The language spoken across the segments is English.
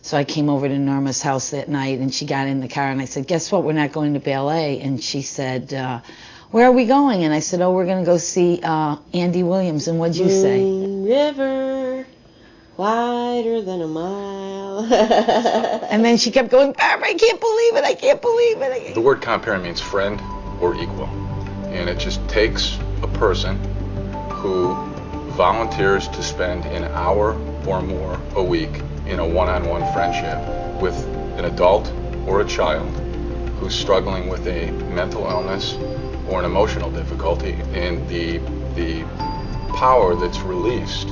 So I came over to Norma's house that night, and she got in the car, and I said, guess what, we're not going to ballet. And she said, where are we going? And I said, oh, we're going to go see Andy Williams. And what'd you say? River, wider than a mile. And then she kept going, Barb, I can't believe it, I can't believe it. The word compare means friend or equal. And it just takes a person who volunteers to spend an hour or more a week in a one-on-one friendship with an adult or a child who's struggling with a mental illness or an emotional difficulty. And the power that's released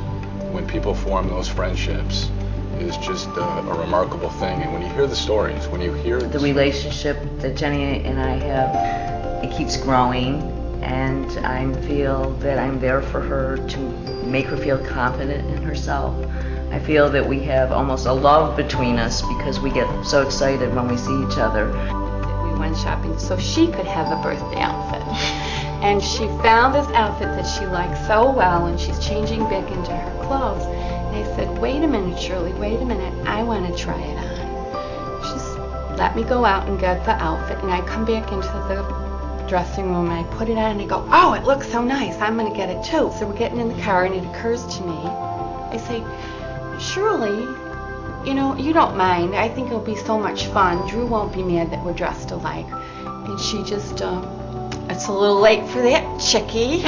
when people form those friendships is just a remarkable thing. And when you hear the stories, when you hear the relationship that Jenny and I have, it keeps growing, and I feel that I'm there for her to make her feel confident in herself. I feel that we have almost a love between us because we get so excited when we see each other. We went shopping so she could have a birthday outfit. And she found this outfit that she liked so well, and she's changing back into her clothes. And I said, wait a minute, Shirley, wait a minute, I want to try it on. She's let me go out and get the outfit, and I come back into the dressing room, and I put it on, and I go, oh, it looks so nice, I'm going to get it too. So we're getting in the car, and it occurs to me, I say, Shirley, you know, you don't mind. I think it'll be so much fun. Drew won't be mad that we're dressed alike. And she just, it's a little late for that, chickie.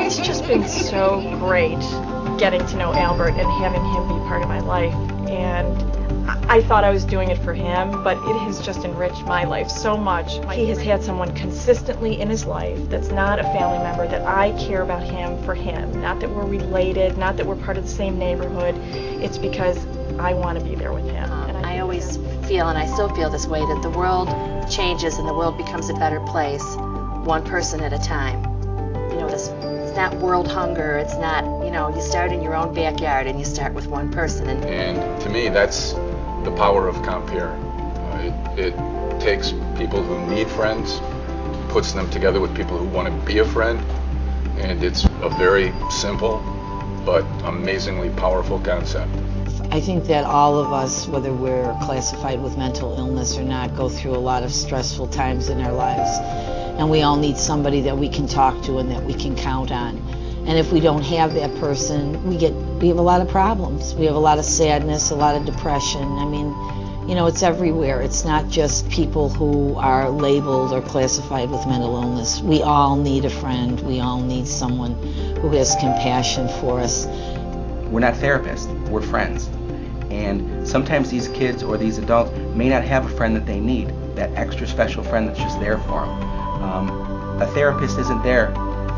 It's just been so great getting to know Albert and having him be part of my life. And I thought I was doing it for him, but it has just enriched my life so much. He has had someone consistently in his life that's not a family member, that I care about him for him. Not that we're related, not that we're part of the same neighborhood. It's because I want to be there with him. And I always feel, and I still feel this way, that the world changes and the world becomes a better place one person at a time. You know, it's not world hunger. It's not, you know, you start in your own backyard and you start with one person. And to me, that's the power of Compeer. It takes people who need friends, puts them together with people who want to be a friend, and it's a very simple but amazingly powerful concept. I think that all of us, whether we're classified with mental illness or not, go through a lot of stressful times in our lives. And we all need somebody that we can talk to and that we can count on. And if we don't have that person, we have a lot of problems. We have a lot of sadness, a lot of depression. I mean, you know, it's everywhere. It's not just people who are labeled or classified with mental illness. We all need a friend. We all need someone who has compassion for us. We're not therapists, we're friends. And sometimes these kids or these adults may not have a friend that they need, that extra special friend that's just there for them. A therapist isn't there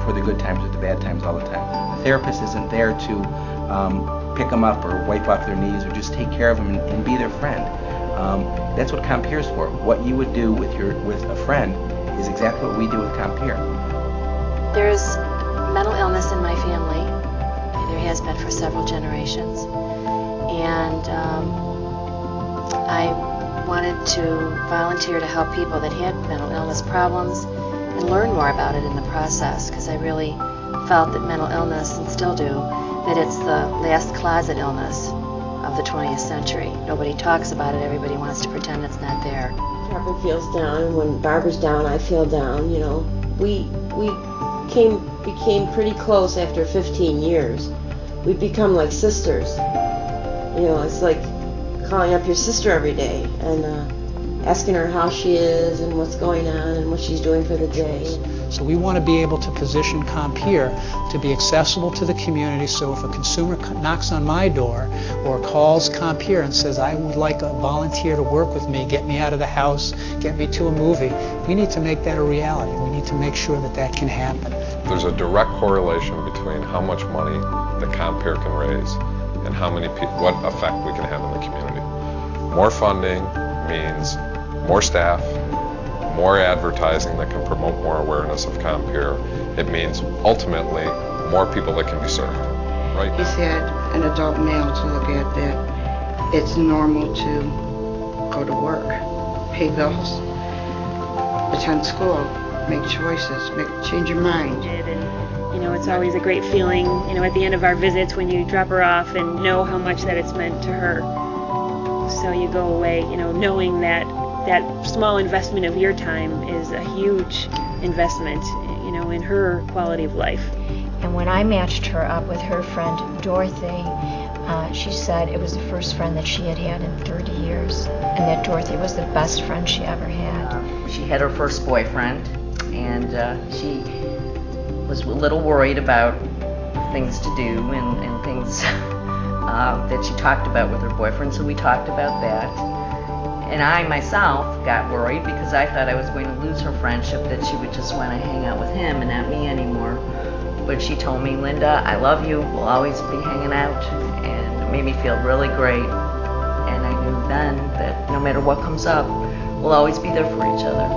for the good times or the bad times all the time. A therapist isn't there to pick them up or wipe off their knees or just take care of them and be their friend. That's what Compeer is for. What you would do with a friend is exactly what we do with Compeer. There's mental illness in my family. There has been for several generations. And I wanted to volunteer to help people that had mental illness problems and learn more about it in the process, because I really felt that mental illness, and still do, that it's the last closet illness of the 20th century. Nobody talks about it. Everybody wants to pretend it's not there. Barbara feels down, and when Barbara's down, I feel down. You know, we became pretty close after 15 years. We've become like sisters. You know, it's like calling up your sister every day and asking her how she is and what's going on and what she's doing for the day. So we want to be able to position Compeer to be accessible to the community, so if a consumer knocks on my door or calls Compeer and says, I would like a volunteer to work with me, get me out of the house, get me to a movie, we need to make that a reality. We need to make sure that that can happen. There's a direct correlation between how much money the Compeer can raise and how many people, what effect we can have in the community. More funding means more staff, more advertising that can promote more awareness of Compeer. It means ultimately more people that can be served. Right? He said an adult male to look at that it's normal to go to work, pay bills, attend school, make choices, change your mind. You know, it's always a great feeling, you know, at the end of our visits when you drop her off and know how much that it's meant to her. So you go away, you know, knowing that that small investment of your time is a huge investment, you know, in her quality of life. And when I matched her up with her friend Dorothy, she said it was the first friend that she had had in 30 years, and that Dorothy was the best friend she ever had. She had her first boyfriend, and she was a little worried about things to do and things that she talked about with her boyfriend, so we talked about that. And I myself got worried because I thought I was going to lose her friendship, that she would just want to hang out with him and not me anymore. But she told me, Linda, I love you, we'll always be hanging out, and it made me feel really great. And I knew then that no matter what comes up, we'll always be there for each other.